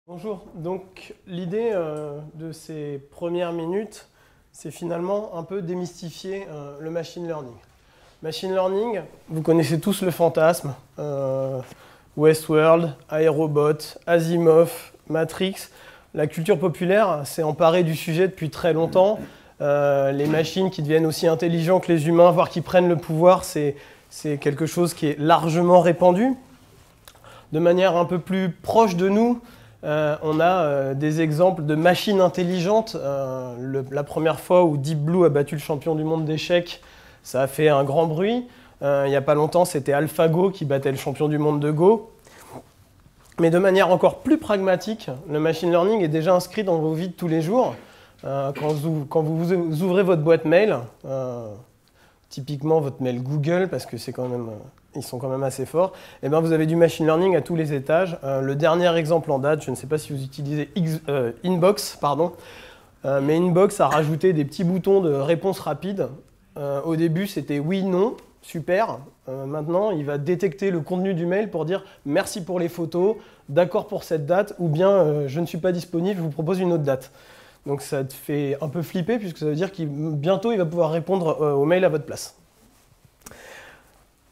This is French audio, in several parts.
Bonjour, donc l'idée de ces premières minutes, c'est finalement un peu démystifier le machine learning. Machine learning, vous connaissez tous le fantasme, Westworld, iRobot, Asimov, Matrix. La culture populaire s'est emparée du sujet depuis très longtemps. Les machines qui deviennent aussi intelligentes que les humains, voire qui prennent le pouvoir, c'est quelque chose qui est largement répandu. De manière un peu plus proche de nous, on a des exemples de machines intelligentes. La première fois où Deep Blue a battu le champion du monde d'échecs, ça a fait un grand bruit. Il n'y a pas longtemps, c'était AlphaGo qui battait le champion du monde de Go. Mais de manière encore plus pragmatique, le machine learning est déjà inscrit dans vos vies de tous les jours. Quand vous ouvrez votre boîte mail, typiquement votre mail Google, parce que c'est quand même, ils sont quand même assez forts, et bien vous avez du machine learning à tous les étages. Le dernier exemple en date, je ne sais pas si vous utilisez Inbox, mais Inbox a rajouté des petits boutons de réponse rapide. Au début, c'était oui, non, super. Maintenant, il va détecter le contenu du mail pour dire merci pour les photos, d'accord pour cette date, ou bien je ne suis pas disponible, je vous propose une autre date. Donc ça te fait un peu flipper puisque ça veut dire qu'il bientôt il va pouvoir répondre aux mails à votre place.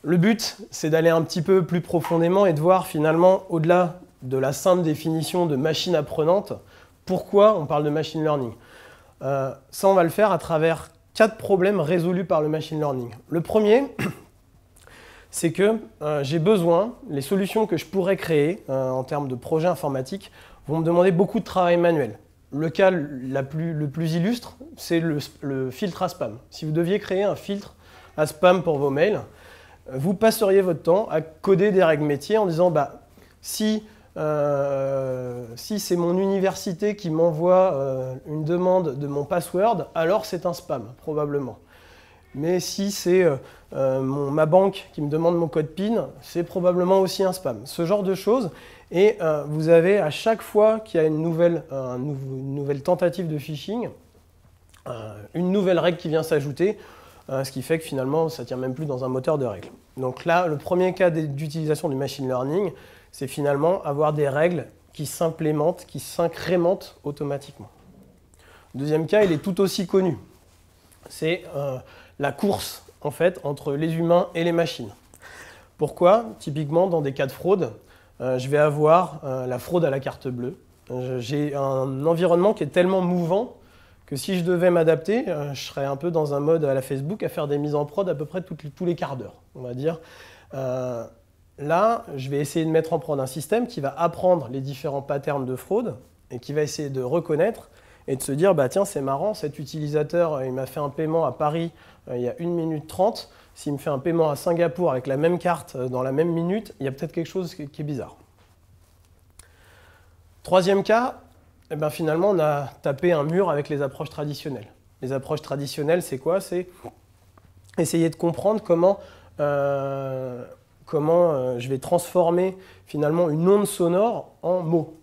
Le but, c'est d'aller un petit peu plus profondément et de voir finalement, au-delà de la simple définition de machine apprenante, pourquoi on parle de machine learning. Ça, on va le faire à travers 4 problèmes résolus par le machine learning. Le premier, c'est que j'ai besoin, les solutions que je pourrais créer en termes de projets informatiques vont me demander beaucoup de travail manuel. Le cas le plus illustre, c'est le filtre à spam. Si vous deviez créer un filtre à spam pour vos mails, vous passeriez votre temps à coder des règles métiers en disant si c'est mon université qui m'envoie une demande de mon password, alors c'est un spam, probablement. Mais si c'est ma banque qui me demande mon code PIN, c'est probablement aussi un spam. Ce genre de choses. Et vous avez à chaque fois qu'il y a une nouvelle tentative de phishing, une nouvelle règle qui vient s'ajouter, ce qui fait que finalement, ça ne tient même plus dans un moteur de règles. Donc là, le premier cas d'utilisation du machine learning, c'est finalement avoir des règles qui s'implémentent, qui s'incrémentent automatiquement. Le deuxième cas, il est tout aussi connu. C'est la course, en fait, entre les humains et les machines. Pourquoi? Typiquement, dans des cas de fraude, je vais avoir la fraude à la carte bleue. J'ai un environnement qui est tellement mouvant que si je devais m'adapter, je serais un peu dans un mode à la Facebook à faire des mises en prod à peu près tous les quarts d'heure, on va dire. Là, je vais essayer de mettre en prod un système qui va apprendre les différents patterns de fraude et qui va essayer de reconnaître et de se dire, tiens, c'est marrant, cet utilisateur, il m'a fait un paiement à Paris il y a 1 minute 30. S'il me fait un paiement à Singapour avec la même carte dans la même minute, il y a peut-être quelque chose qui est bizarre. Troisième cas, finalement, on a tapé un mur avec les approches traditionnelles. Les approches traditionnelles, c'est quoi? C'est essayer de comprendre comment je vais transformer finalement une onde sonore en mots.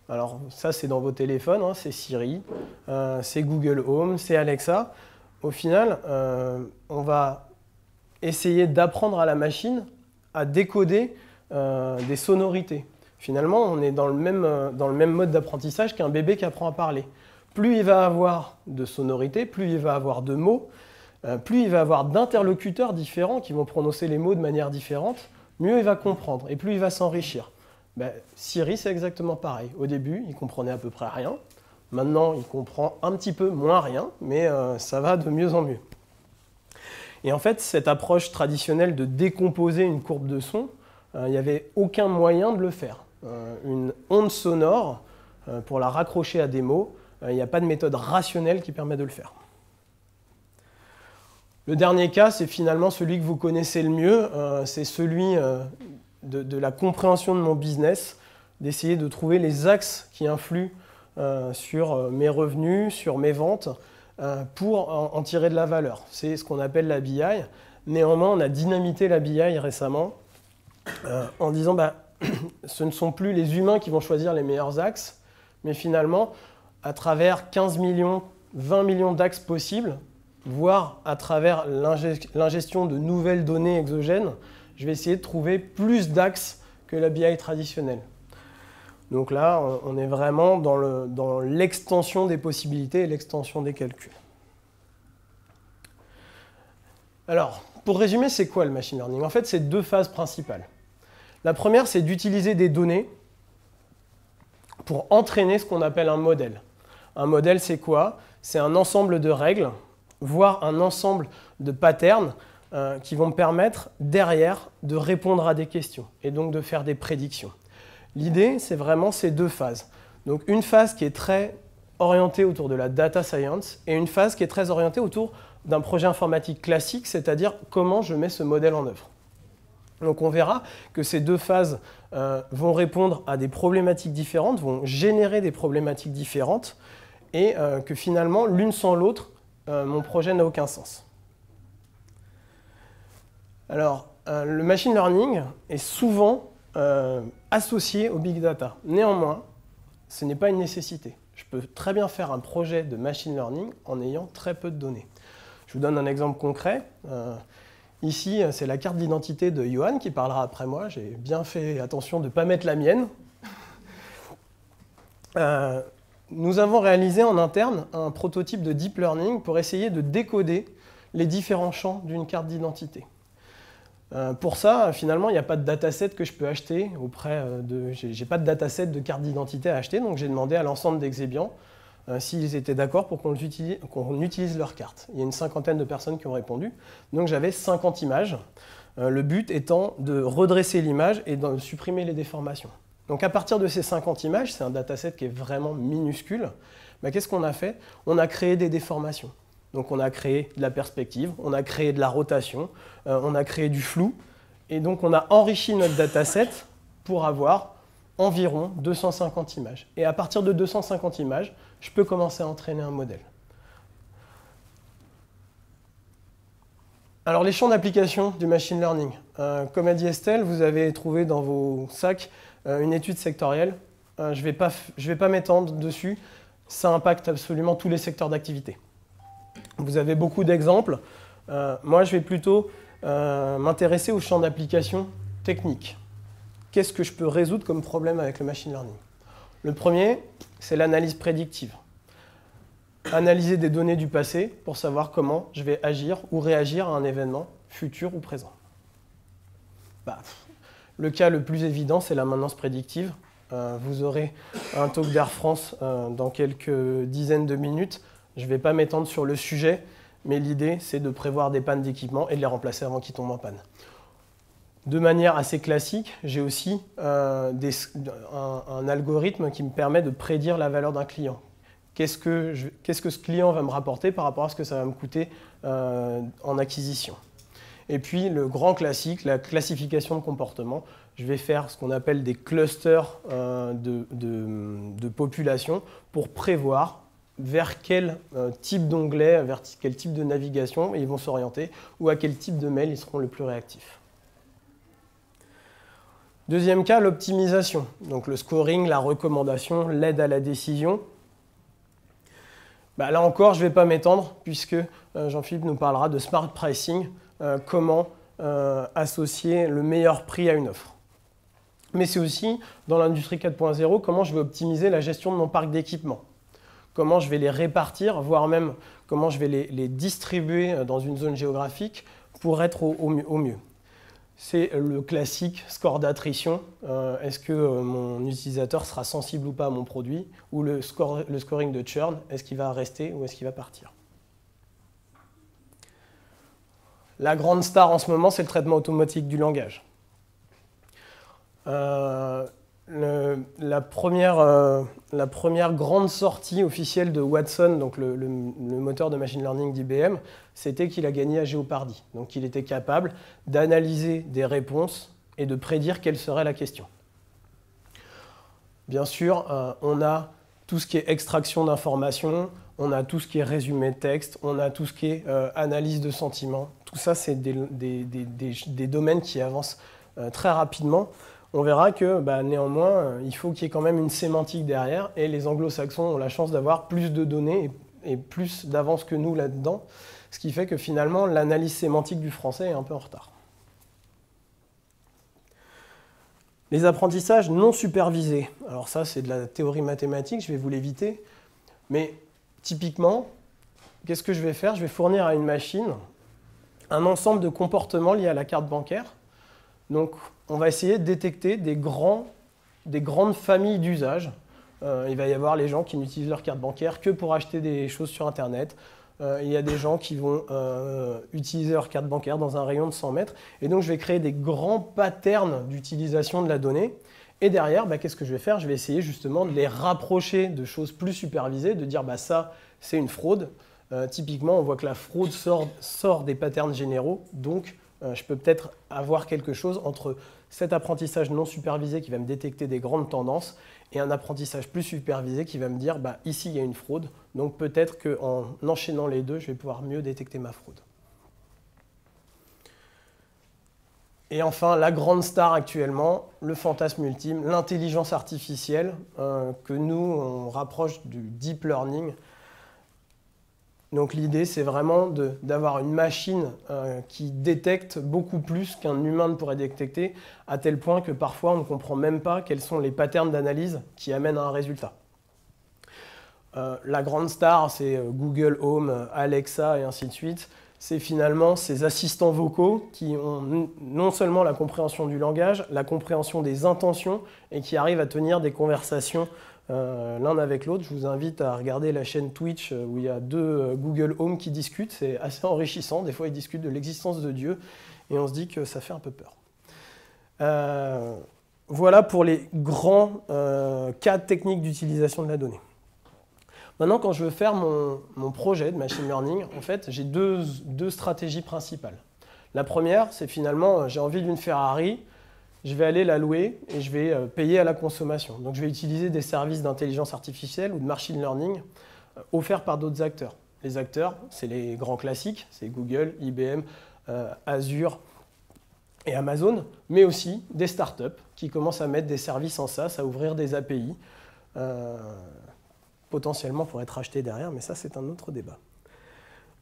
Alors ça, c'est dans vos téléphones, hein, c'est Siri, c'est Google Home, c'est Alexa. Au final, on va essayer d'apprendre à la machine à décoder des sonorités. Finalement, on est dans le même mode d'apprentissage qu'un bébé qui apprend à parler. Plus il va avoir de sonorités, plus il va avoir de mots, plus il va avoir d'interlocuteurs différents qui vont prononcer les mots de manière différente, mieux il va comprendre et plus il va s'enrichir. Siri, c'est exactement pareil. Au début, il comprenait à peu près rien. Maintenant, il comprend un petit peu moins rien, mais ça va de mieux en mieux. Et en fait, cette approche traditionnelle de décomposer une courbe de son, il n'y avait aucun moyen de le faire. Une onde sonore, pour la raccrocher à des mots, il n'y a pas de méthode rationnelle qui permet de le faire. Le dernier cas, c'est finalement celui que vous connaissez le mieux, c'est celui de la compréhension de mon business, d'essayer de trouver les axes qui influent sur mes revenus, sur mes ventes, pour en tirer de la valeur. C'est ce qu'on appelle la BI. Néanmoins, on a dynamité la BI récemment en disant ce ne sont plus les humains qui vont choisir les meilleurs axes, mais finalement, à travers 15 millions, 20 millions d'axes possibles, voire à travers l'ingestion de nouvelles données exogènes, je vais essayer de trouver plus d'axes que la BI traditionnelle. Donc là, on est vraiment dans l'extension des possibilités et l'extension des calculs. Alors, pour résumer, c'est quoi le machine learning? En fait, c'est deux phases principales. La première, c'est d'utiliser des données pour entraîner ce qu'on appelle un modèle. Un modèle, c'est quoi? C'est un ensemble de règles, voire un ensemble de patterns qui vont me permettre, derrière, de répondre à des questions et donc de faire des prédictions. L'idée, c'est vraiment ces deux phases. Donc une phase qui est très orientée autour de la data science et une phase qui est très orientée autour d'un projet informatique classique, c'est-à-dire comment je mets ce modèle en œuvre. Donc on verra que ces deux phases vont répondre à des problématiques différentes, vont générer des problématiques différentes, et que finalement, l'une sans l'autre, mon projet n'a aucun sens. Alors, le machine learning est souvent associé au big data. Néanmoins, ce n'est pas une nécessité. Je peux très bien faire un projet de machine learning en ayant très peu de données. Je vous donne un exemple concret. Ici, c'est la carte d'identité de Johan qui parlera après moi. J'ai bien fait attention de ne pas mettre la mienne. Nous avons réalisé en interne un prototype de deep learning pour essayer de décoder les différents champs d'une carte d'identité. Pour ça, finalement, il n'y a pas de dataset que je peux acheter auprès de... J'ai pas de dataset de carte d'identité à acheter, donc j'ai demandé à l'ensemble d'Exebian s'ils étaient d'accord pour qu'on utilise leur carte. Il y a une cinquantaine de personnes qui ont répondu, donc j'avais 50 images. Le but étant de redresser l'image et de supprimer les déformations. Donc à partir de ces 50 images, c'est un dataset qui est vraiment minuscule, qu'est-ce qu'on a fait? On a créé des déformations. Donc on a créé de la perspective, on a créé de la rotation, on a créé du flou, et donc on a enrichi notre dataset pour avoir environ 250 images. Et à partir de 250 images, je peux commencer à entraîner un modèle. Alors les champs d'application du machine learning. Comme a dit Estelle, vous avez trouvé dans vos sacs une étude sectorielle. Je vais pas m'étendre dessus, ça impacte absolument tous les secteurs d'activité. Vous avez beaucoup d'exemples. Moi, je vais plutôt m'intéresser aux champs d'application techniques. Qu'est-ce que je peux résoudre comme problème avec le machine learning? Le premier, c'est l'analyse prédictive. Analyser des données du passé pour savoir comment je vais agir ou réagir à un événement futur ou présent. Le cas le plus évident, c'est la maintenance prédictive. Vous aurez un talk d'Air France dans quelques dizaines de minutes. Je ne vais pas m'étendre sur le sujet, mais l'idée, c'est de prévoir des pannes d'équipement et de les remplacer avant qu'ils tombent en panne. De manière assez classique, j'ai aussi un algorithme qui me permet de prédire la valeur d'un client. Qu'est-ce que ce client va me rapporter par rapport à ce que ça va me coûter en acquisition. Et puis le grand classique, la classification de comportement. Je vais faire ce qu'on appelle des clusters de population pour prévoir vers quel type d'onglet, vers quel type de navigation ils vont s'orienter ou à quel type de mail ils seront le plus réactifs. Deuxième cas, l'optimisation. Donc le scoring, la recommandation, l'aide à la décision. Là encore, je ne vais pas m'étendre puisque Jean-Philippe nous parlera de smart pricing, comment associer le meilleur prix à une offre. Mais c'est aussi, dans l'industrie 4.0, comment je vais optimiser la gestion de mon parc d'équipements. Comment je vais les répartir, voire même comment je vais les distribuer dans une zone géographique pour être au mieux. C'est le classique score d'attrition. Est-ce que mon utilisateur sera sensible ou pas à mon produit? Ou le scoring de churn, est-ce qu'il va rester ou est-ce qu'il va partir? La grande star en ce moment, c'est le traitement automatique du langage. La première grande sortie officielle de Watson, donc le moteur de machine learning d'IBM, c'était qu'il a gagné à Jeopardy. Donc il était capable d'analyser des réponses et de prédire quelle serait la question. Bien sûr, on a tout ce qui est extraction d'informations, on a tout ce qui est résumé de texte, on a tout ce qui est analyse de sentiments. Tout ça, c'est des domaines qui avancent très rapidement. On verra que néanmoins, il faut qu'il y ait quand même une sémantique derrière, et les anglo-saxons ont la chance d'avoir plus de données et plus d'avance que nous là-dedans, ce qui fait que finalement, l'analyse sémantique du français est un peu en retard. Les apprentissages non supervisés. Alors ça, c'est de la théorie mathématique, je vais vous l'éviter. Mais typiquement, qu'est-ce que je vais faire? Je vais fournir à une machine un ensemble de comportements liés à la carte bancaire. Donc, on va essayer de détecter des grandes familles d'usages. Il va y avoir les gens qui n'utilisent leur carte bancaire que pour acheter des choses sur Internet. Il y a des gens qui vont utiliser leur carte bancaire dans un rayon de 100 mètres. Et donc, je vais créer des grands patterns d'utilisation de la donnée. Et derrière, qu'est-ce que je vais faire? Je vais essayer justement de les rapprocher de choses plus supervisées, de dire ça, c'est une fraude. Typiquement, on voit que la fraude sort des patterns généraux. Donc, je peux peut-être avoir quelque chose entre cet apprentissage non supervisé qui va me détecter des grandes tendances et un apprentissage plus supervisé qui va me dire ici il y a une fraude, donc peut-être qu'en enchaînant les deux, je vais pouvoir mieux détecter ma fraude. Et enfin, la grande star actuellement, le fantasme ultime, l'intelligence artificielle, que nous on rapproche du deep learning. Donc l'idée, c'est vraiment d'avoir une machine qui détecte beaucoup plus qu'un humain ne pourrait détecter, à tel point que parfois on ne comprend même pas quels sont les patterns d'analyse qui amènent à un résultat. La grande star, c'est Google Home, Alexa et ainsi de suite. C'est finalement ces assistants vocaux qui ont non seulement la compréhension du langage, la compréhension des intentions et qui arrivent à tenir des conversations l'un avec l'autre. Je vous invite à regarder la chaîne Twitch où il y a deux Google Home qui discutent. C'est assez enrichissant. Des fois, ils discutent de l'existence de Dieu et on se dit que ça fait un peu peur. Voilà pour les grands cas techniques d'utilisation de la donnée. Maintenant, quand je veux faire mon projet de machine learning, en fait, j'ai deux stratégies principales. La première, c'est finalement, j'ai envie d'une Ferrari, je vais aller la louer et je vais payer à la consommation. Donc je vais utiliser des services d'intelligence artificielle ou de machine learning offerts par d'autres acteurs. Les acteurs, c'est les grands classiques, c'est Google, IBM, Azure et Amazon, mais aussi des startups qui commencent à mettre des services en SaaS, à ouvrir des API, potentiellement pour être achetés derrière, mais ça c'est un autre débat.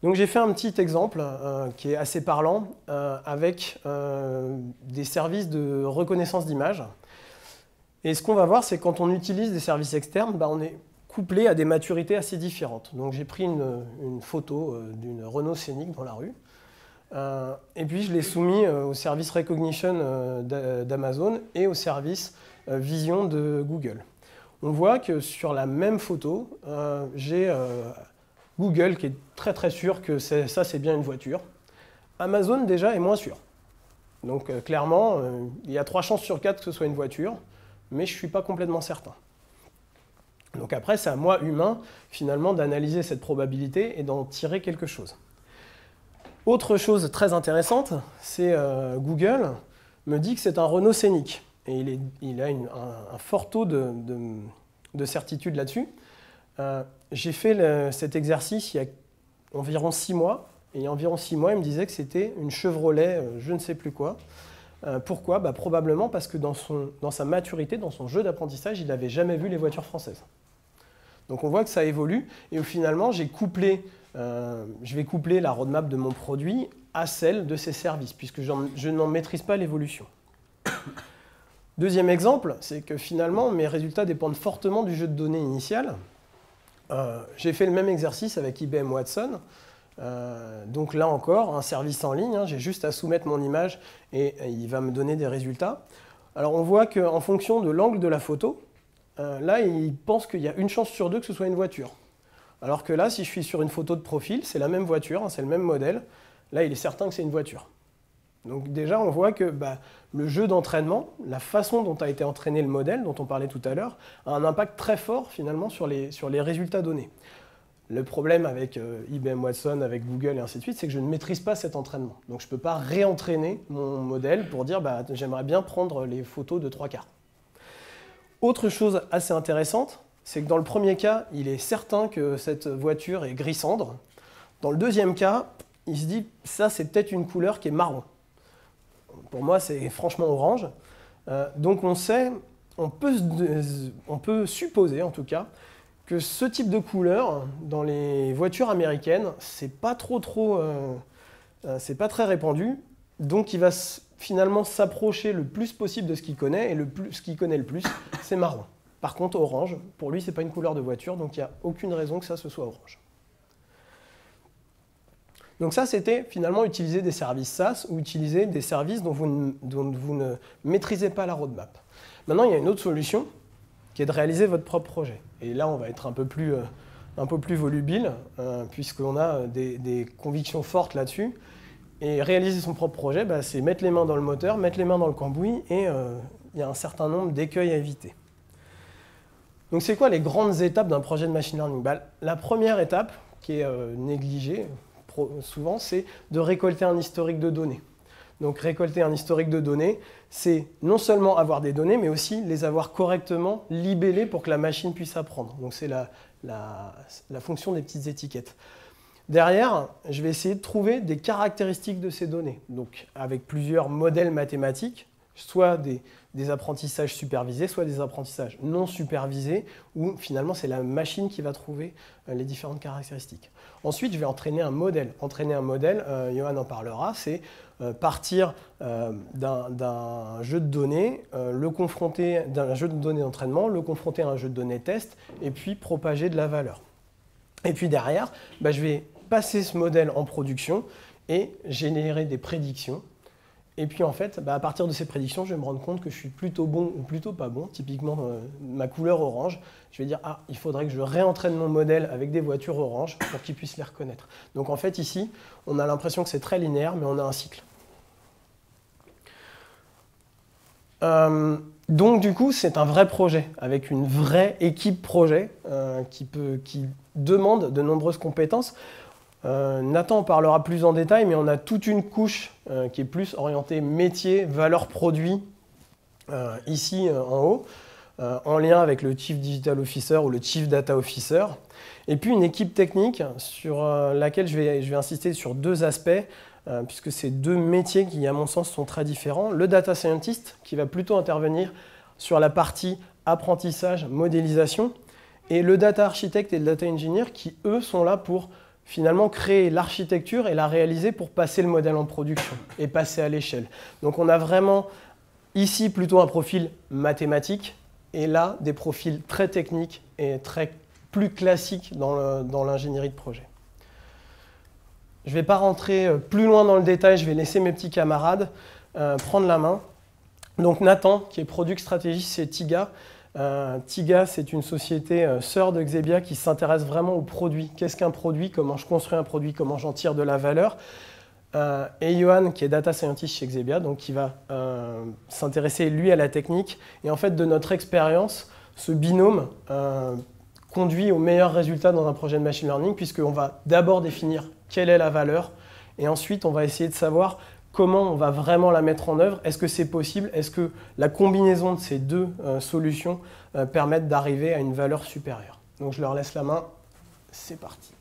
Donc j'ai fait un petit exemple qui est assez parlant avec des services de reconnaissance d'image. Et ce qu'on va voir, c'est que quand on utilise des services externes, on est couplé à des maturités assez différentes. Donc j'ai pris une photo d'une Renault Scénic dans la rue, et puis je l'ai soumis au service Recognition d'Amazon et au service Vision de Google. On voit que sur la même photo, j'ai Google qui est très très sûr que ça c'est bien une voiture. Amazon déjà est moins sûr. Donc clairement, il y a 3 chances sur 4 que ce soit une voiture, mais je ne suis pas complètement certain. Donc après, c'est à moi, humain, finalement, d'analyser cette probabilité et d'en tirer quelque chose. Autre chose très intéressante, c'est Google me dit que c'est un Renault Scénic. Et il a un fort taux de certitude là-dessus. J'ai fait cet exercice il y a environ 6 mois. Et il y a environ 6 mois, il me disait que c'était une Chevrolet, je ne sais plus quoi. Pourquoi? Probablement parce que dans sa maturité, dans son jeu d'apprentissage, il n'avait jamais vu les voitures françaises. Donc on voit que ça évolue. Et finalement, je vais coupler la roadmap de mon produit à celle de ses services, puisque je n'en maîtrise pas l'évolution. Deuxième exemple, c'est que finalement, mes résultats dépendent fortement du jeu de données initial. J'ai fait le même exercice avec IBM Watson. Donc là encore, un service en ligne, j'ai juste à soumettre mon image et il va me donner des résultats. Alors on voit qu'en fonction de l'angle de la photo, là il pense qu'il y a une chance sur 2 que ce soit une voiture. Alors que là, si je suis sur une photo de profil, c'est la même voiture, c'est le même modèle, là il est certain que c'est une voiture. Donc déjà, on voit que le jeu d'entraînement, la façon dont a été entraîné le modèle, dont on parlait tout à l'heure, a un impact très fort finalement sur les résultats donnés. Le problème avec IBM Watson, avec Google et ainsi de suite, c'est que je ne maîtrise pas cet entraînement. Donc je ne peux pas réentraîner mon modèle pour dire j'aimerais bien prendre les photos de 3/4. Autre chose assez intéressante, c'est que dans le premier cas, il est certain que cette voiture est gris cendre. Dans le deuxième cas, il se dit ça c'est peut-être une couleur qui est marron. Pour moi, c'est franchement orange. Donc on peut supposer en tout cas que ce type de couleur dans les voitures américaines, c'est pas très répandu. donc il va finalement s'approcher le plus possible de ce qu'il connaît, et ce qu'il connaît le plus, c'est marron. Par contre, orange, pour lui, ce n'est pas une couleur de voiture, donc il n'y a aucune raison que ça se soit orange. Donc ça, c'était finalement utiliser des services SaaS ou utiliser des services dont vous ne maîtrisez pas la roadmap. Maintenant, il y a une autre solution qui est de réaliser votre propre projet. Et là, on va être un peu plus volubile, puisqu'on a des convictions fortes là-dessus. Et réaliser son propre projet, bah, c'est mettre les mains dans le moteur, mettre les mains dans le cambouis, et il y a un certain nombre d'écueils à éviter. Donc c'est quoi les grandes étapes d'un projet de machine learning? Bah, la première étape, qui est négligée souvent, c'est de récolter un historique de données. Donc récolter un historique de données, c'est non seulement avoir des données, mais aussi les avoir correctement libellées pour que la machine puisse apprendre. Donc c'est la fonction des petites étiquettes. Derrière, je vais essayer de trouver des caractéristiques de ces données, donc avec plusieurs modèles mathématiques, soit des apprentissages supervisés, soit des apprentissages non supervisés, où finalement c'est la machine qui va trouver les différentes caractéristiques. Ensuite, je vais entraîner un modèle. Entraîner un modèle, Johan en parlera, c'est partir d'un jeu de données, d'un jeu de données d'entraînement, le confronter à un jeu de données test, et puis propager de la valeur. Et puis derrière, bah, je vais passer ce modèle en production et générer des prédictions. Et puis en fait, bah, à partir de ces prédictions, je vais me rendre compte que je suis plutôt bon ou plutôt pas bon. Typiquement, ma couleur orange, je vais dire « Ah, il faudrait que je réentraîne mon modèle avec des voitures oranges pour qu'il puisse les reconnaître. » Donc en fait, ici, on a l'impression que c'est très linéaire, mais on a un cycle. Donc du coup, c'est un vrai projet, avec une vraie équipe projet qui demande de nombreuses compétences. Nathan en parlera plus en détail, mais on a toute une couche qui est plus orientée métier, valeur produit, ici en haut, en lien avec le Chief Digital Officer ou le Chief Data Officer. Et puis une équipe technique sur laquelle je vais insister sur deux aspects, puisque c'est deux métiers qui, à mon sens, sont très différents. Le Data Scientist, qui va plutôt intervenir sur la partie apprentissage, modélisation, et le Data Architect et le Data Engineer, qui, eux, sont là pour finalement créer l'architecture et la réaliser pour passer le modèle en production et passer à l'échelle. Donc on a vraiment ici plutôt un profil mathématique et là des profils très techniques et plus classiques dans l'ingénierie de projet. Je ne vais pas rentrer plus loin dans le détail, je vais laisser mes petits camarades prendre la main. Donc Nathan, qui est Product Strategist chez Tiga. Tiga, c'est une société sœur de Xebia qui s'intéresse vraiment au produit. Qu'est-ce qu'un produit? Comment je construis un produit? Comment j'en tire de la valeur? Et Johan, qui est Data Scientist chez Xebia, donc qui va s'intéresser, lui, à la technique. Et en fait, de notre expérience, ce binôme conduit aux meilleurs résultats dans un projet de machine learning, puisqu'on va d'abord définir quelle est la valeur, et ensuite, on va essayer de savoir comment on va vraiment la mettre en œuvre. Est-ce que c'est possible? Est-ce que la combinaison de ces deux solutions permettent d'arriver à une valeur supérieure? Donc je leur laisse la main. C'est parti.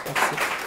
Merci.